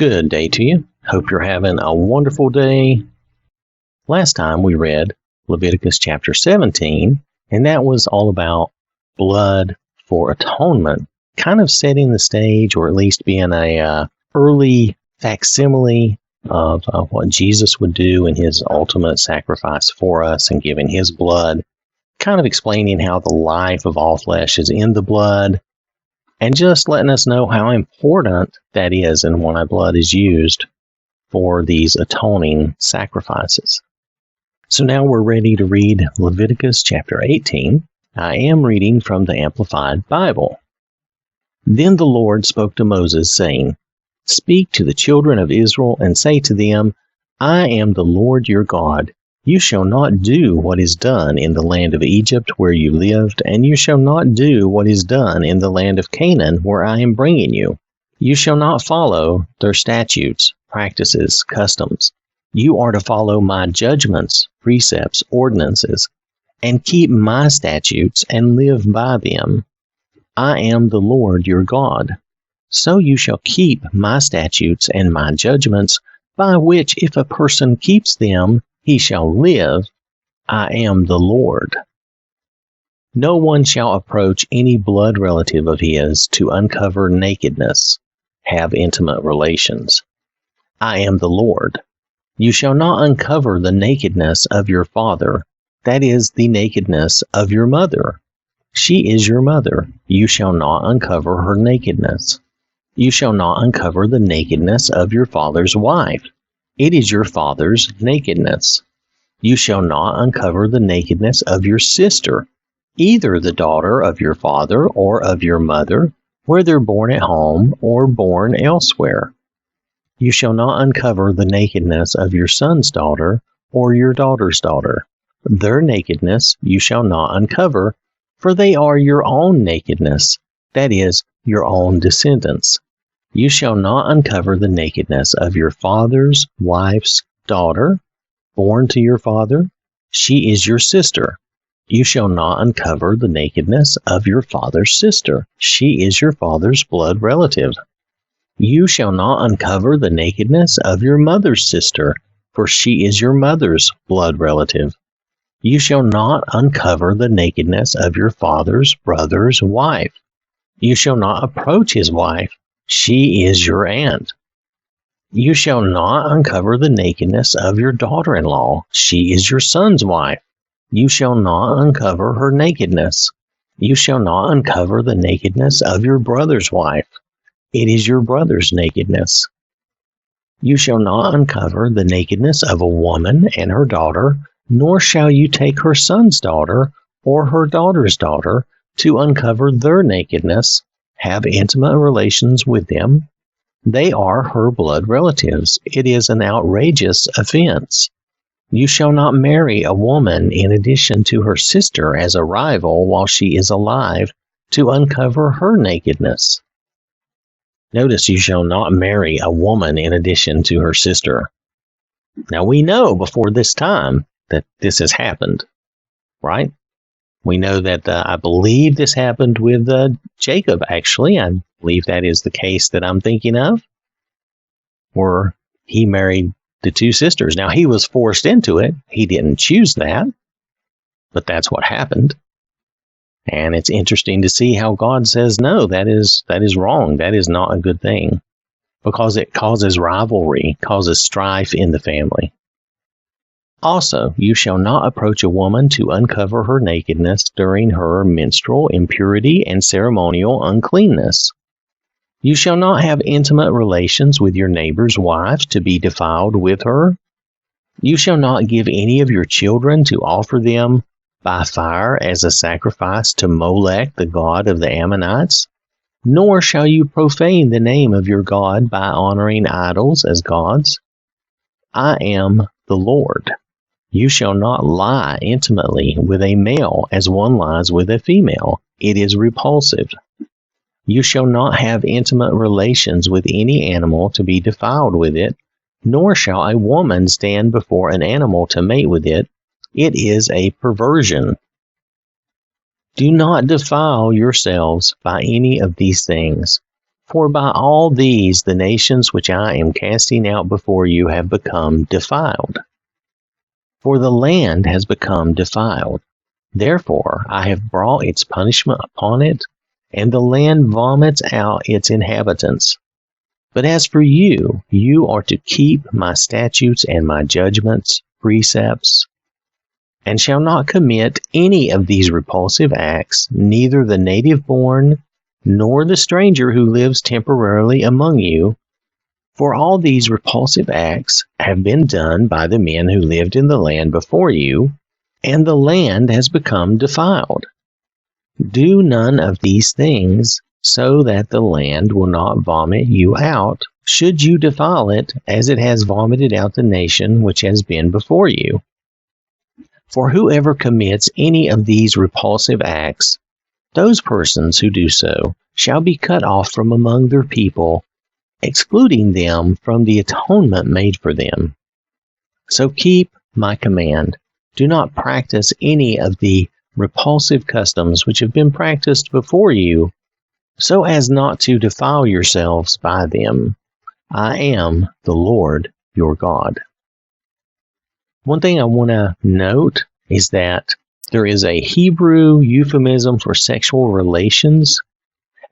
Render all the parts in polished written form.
Good day to you. Hope you're having a wonderful day. Last time we read Leviticus chapter 17, and that was all about blood for atonement, kind of setting the stage, or at least being a early facsimile of what Jesus would do in his ultimate sacrifice for us and giving his blood, kind of explaining how the life of all flesh is in the blood, and just letting us know how important that is and why blood is used for these atoning sacrifices. So now we're ready to read Leviticus chapter 18. I am reading from the Amplified Bible. Then the Lord spoke to Moses, saying, "Speak to the children of Israel and say to them, I am the Lord your God. You shall not do what is done in the land of Egypt where you lived, and you shall not do what is done in the land of Canaan where I am bringing you. You shall not follow their statutes, practices, customs. You are to follow my judgments, precepts, ordinances, and keep my statutes and live by them. I am the Lord your God. So you shall keep my statutes and my judgments, by which if a person keeps them, he shall live. I am the Lord. No one shall approach any blood relative of his to uncover nakedness, have intimate relations. I am the Lord. You shall not uncover the nakedness of your father, that is, the nakedness of your mother. She is your mother. You shall not uncover her nakedness. You shall not uncover the nakedness of your father's wife. It is your father's nakedness. You shall not uncover the nakedness of your sister, either the daughter of your father or of your mother, whether born at home or born elsewhere. You shall not uncover the nakedness of your son's daughter or your daughter's daughter. Their nakedness you shall not uncover, for they are your own nakedness, that is, your own descendants. You shall not uncover the nakedness of your father's wife's daughter, born to your father. She is your sister. You shall not uncover the nakedness of your father's sister. She is your father's blood relative. You shall not uncover the nakedness of your mother's sister, for she is your mother's blood relative. You shall not uncover the nakedness of your father's brother's wife. You shall not approach his wife. She is your aunt. You shall not uncover the nakedness of your daughter-in-law. She is your son's wife. You shall not uncover her nakedness. You shall not uncover the nakedness of your brother's wife. It is your brother's nakedness. You shall not uncover the nakedness of a woman and her daughter, nor shall you take her son's daughter or her daughter's daughter to uncover their nakedness, have intimate relations with them. They are her blood relatives. It is an outrageous offense. You shall not marry a woman in addition to her sister as a rival while she is alive to uncover her nakedness. Notice, you shall not marry a woman in addition to her sister. Now we know before this time that this has happened, right? We know that I believe this happened with Jacob, actually. I believe that is the case that I'm thinking of, where he married the two sisters. Now, he was forced into it. He didn't choose that, but that's what happened. And it's interesting to see how God says, no, that is wrong. That is not a good thing, because it causes rivalry, causes strife in the family. Also, you shall not approach a woman to uncover her nakedness during her menstrual impurity and ceremonial uncleanness. You shall not have intimate relations with your neighbor's wife to be defiled with her. You shall not give any of your children to offer them by fire as a sacrifice to Molech, the god of the Ammonites. Nor shall you profane the name of your God by honoring idols as gods. I am the Lord. You shall not lie intimately with a male as one lies with a female. It is repulsive. You shall not have intimate relations with any animal to be defiled with it, nor shall a woman stand before an animal to mate with it. It is a perversion. Do not defile yourselves by any of these things, For by all these the nations which I am casting out before you have become defiled. For the land has become defiled. Therefore I have brought its punishment upon it, and the land vomits out its inhabitants. But as for you, you are to keep my statutes and my judgments, precepts, and shall not commit any of these repulsive acts, neither the native born, nor the stranger who lives temporarily among you. For all these repulsive acts have been done by the men who lived in the land before you, and the land has become defiled. Do none of these things, so that the land will not vomit you out, should you defile it, as it has vomited out the nation which has been before you. For whoever commits any of these repulsive acts, those persons who do so shall be cut off from among their people, excluding them from the atonement made for them. So keep my command. Do not practice any of the repulsive customs which have been practiced before you, so as not to defile yourselves by them. I am the Lord your God. One thing I want to note is that there is a Hebrew euphemism for sexual relations,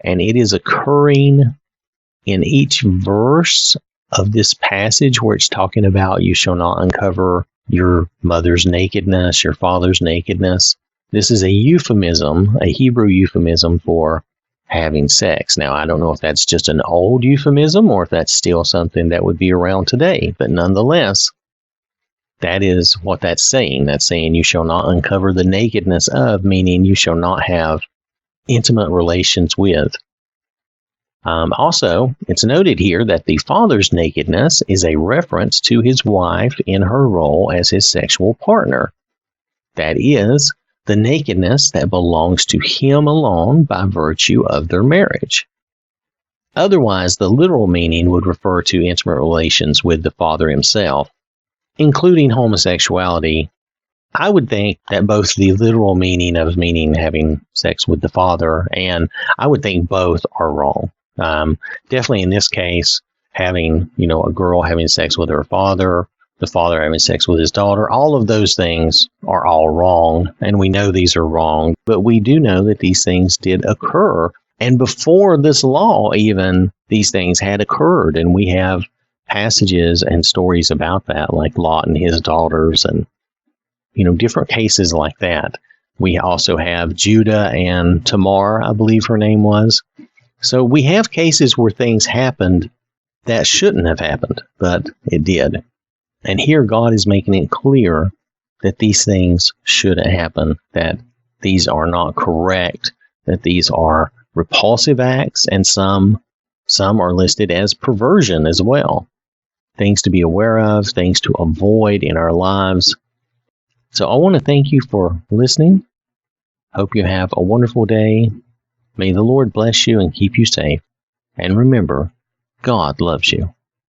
and it is occurring in each verse of this passage where it's talking about you shall not uncover your mother's nakedness, your father's nakedness. This is a euphemism, a Hebrew euphemism for having sex. Now, I don't know if that's just an old euphemism or if that's still something that would be around today, but nonetheless, that is what that's saying. That's saying you shall not uncover the nakedness of, meaning you shall not have intimate relations with. Also, it's noted here that the father's nakedness is a reference to his wife in her role as his sexual partner. That is, the nakedness that belongs to him alone by virtue of their marriage. Otherwise, the literal meaning would refer to intimate relations with the father himself, including homosexuality. I would think that both the literal meaning having sex with the father, and I would think both are wrong. Definitely in this case, having, a girl having sex with her father, the father having sex with his daughter, all of those things are all wrong, and we know these are wrong, but we do know that these things did occur, and before this law even, these things had occurred, and we have passages and stories about that, like Lot and his daughters, and, different cases like that. We also have Judah and Tamar, I believe her name was. So we have cases where things happened that shouldn't have happened, but it did. And here God is making it clear that these things shouldn't happen, that these are not correct, that these are repulsive acts, and some are listed as perversion as well. Things to be aware of, things to avoid in our lives. So I want to thank you for listening. Hope you have a wonderful day. May the Lord bless you and keep you safe. And remember, God loves you.